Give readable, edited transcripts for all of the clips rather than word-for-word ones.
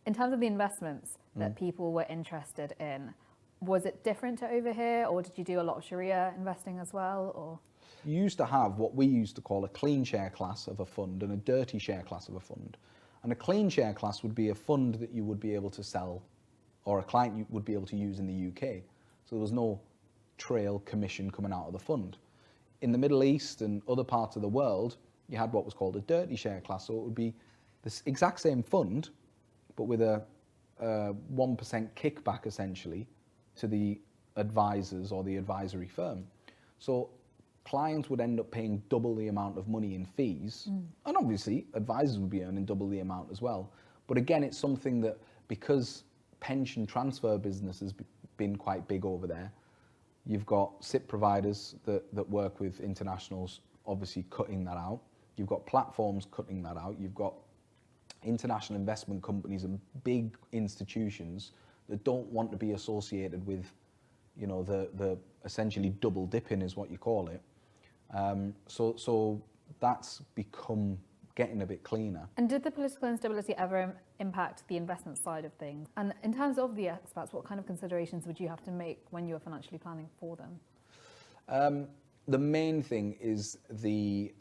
In terms of the investments that people were interested in, was it different to over here, or did you do a lot of Sharia investing as well? Or You used to have what we used to call a clean share class of a fund and a dirty share class of a fund. And a clean share class would be a fund that you would be able to sell, or a client you would be able to use in the UK. So there was no trail commission coming out of the fund. In the Middle East and other parts of the world, you had what was called a dirty share class. So it would be this exact same fund, but with a 1% kickback essentially to the advisors or the advisory firm. So clients would end up paying double the amount of money in fees, and obviously advisors would be earning double the amount as well. But again, it's something that, because pension transfer business has been quite big over there, you've got SIP providers that work with internationals obviously cutting that out. You've got platforms cutting that out. You've got international investment companies and big institutions that don't want to be associated with, you know, the essentially double dipping is what you call it. So that's become getting a bit cleaner. And did the political instability ever impact the investment side of things? And in terms of the expats, what kind of considerations would you have to make when you were financially planning for them? The main thing is the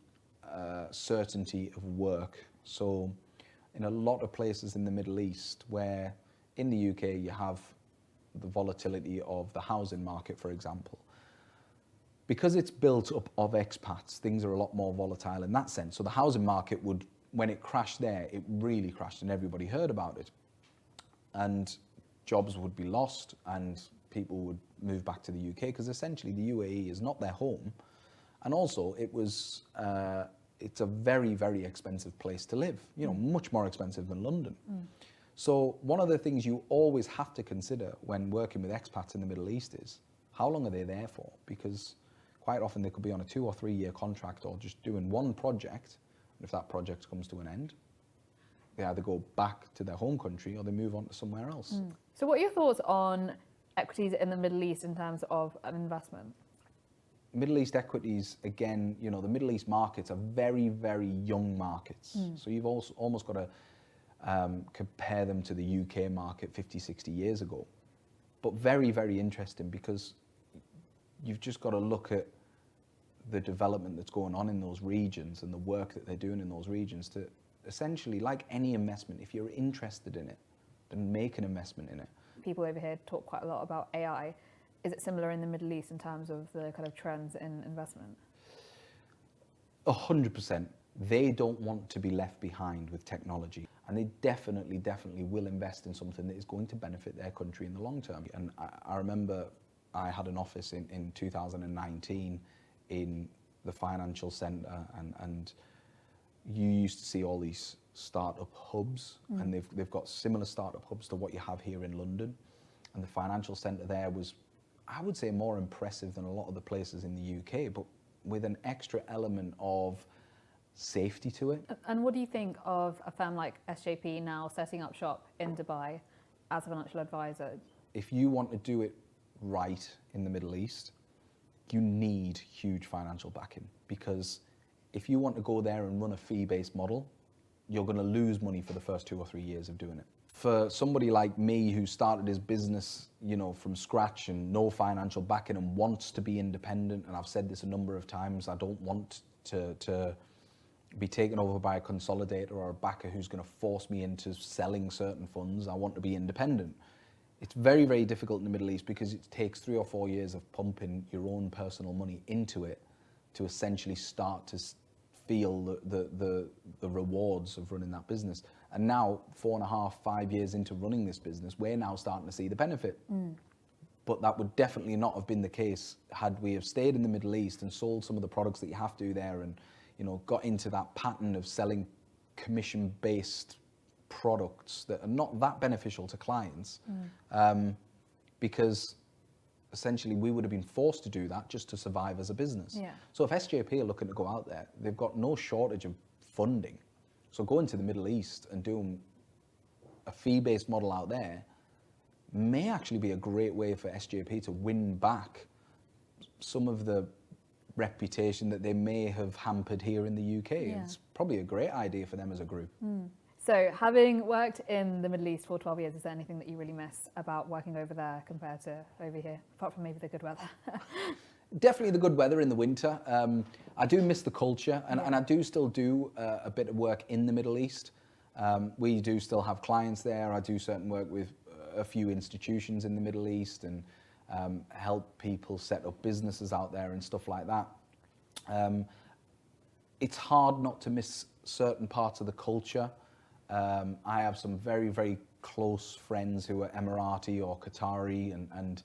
certainty of work. So in a lot of places in the Middle East, where in the UK you have the volatility of the housing market, for example, because it's built up of expats, things are a lot more volatile in that sense. So the housing market would, when it crashed there, it really crashed and everybody heard about it. And jobs would be lost and people would move back to the UK, because essentially the UAE is not their home. And also it's a very, very expensive place to live, you know, much more expensive than London. So one of the things you always have to consider when working with expats in the Middle East is, how long are they there for? Because quite often they could be on a 2 or 3 year contract or just doing one project. And if that project comes to an end, they either go back to their home country or they move on to somewhere else. So what are your thoughts on equities in the Middle East in terms of an investment? Middle East equities, again, you know, the Middle East markets are very, very young markets. So you've also almost got to compare them to the UK market 50, 60 years ago. But very, very interesting, because you've just got to look at the development that's going on in those regions and the work that they're doing in those regions to essentially, like any investment, if you're interested in it, then make an investment in it. People over here talk quite a lot about AI. Is it similar in the Middle East in terms of the kind of trends in investment? 100%. They don't want to be left behind with technology, and they definitely will invest in something that is going to benefit their country in the long term. And I remember I had an office in 2019 in the financial centre, and you used to see all these startup hubs, and they've got similar startup hubs to what you have here in London. And the financial centre there was, I would say, more impressive than a lot of the places in the UK, but with an extra element of safety to it. And what do you think of a firm like SJP now setting up shop in Dubai as a financial advisor? If you want to do it right in the Middle East, you need huge financial backing, because if you want to go there and run a fee-based model, you're going to lose money for the first 2 or 3 years of doing it. For somebody like me who started his business, you know, from scratch and no financial backing and wants to be independent, and I've said this a number of times, I don't want to be taken over by a consolidator or a backer who's going to force me into selling certain funds. I want to be independent. It's very, very difficult in the Middle East, because it takes 3 or 4 years of pumping your own personal money into it to essentially start to feel the rewards of running that business. And now, 4.5, 5 years into running this business, we're now starting to see the benefit. But that would definitely not have been the case had we have stayed in the Middle East and sold some of the products that you have to there, and, you know, got into that pattern of selling commission-based products that are not that beneficial to clients, because essentially we would have been forced to do that just to survive as a business. So if SJP are looking to go out there, they've got no shortage of funding. So going to the Middle East and doing a fee-based model out there may actually be a great way for SJP to win back some of the reputation that they may have hampered here in the UK. It's probably a great idea for them as a group. So, having worked in the Middle East for 12 years, is there anything that you really miss about working over there compared to over here, apart from maybe the good weather? Definitely the good weather in the winter. I do miss the culture, and I do still do a bit of work in the Middle East. We do still have clients there. I do certain work with a few institutions in the Middle East and help people set up businesses out there and stuff like that. It's hard not to miss certain parts of the culture. I have some very, very close friends who are Emirati or Qatari and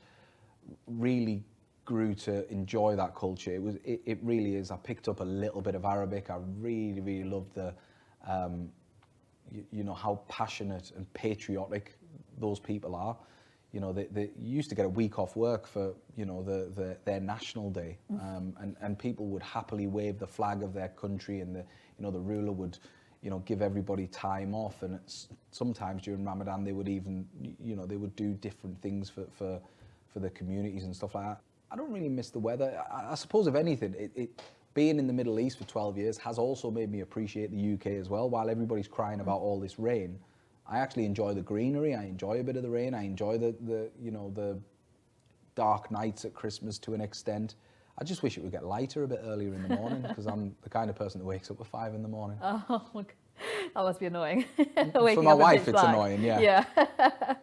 really grew to enjoy that culture. It really is. I picked up a little bit of Arabic. I really, really loved the, you know, how passionate and patriotic those people are. You know, they used to get a week off work for, you know, their national day, and people would happily wave the flag of their country, and the ruler would, you know, give everybody time off. And sometimes during Ramadan they would even, you know, they would do different things for the communities and stuff like that. I don't really miss the weather. I suppose if anything, it being in the Middle East for 12 years has also made me appreciate the UK as well. While everybody's crying about all this rain, I actually enjoy the greenery. I enjoy a bit of the rain. I enjoy the dark nights at Christmas to an extent. I just wish it would get lighter a bit earlier in the morning, because I'm the kind of person that wakes up at 5 in the morning. Oh, that must be annoying. For my wife, it's annoying, yeah. Yeah.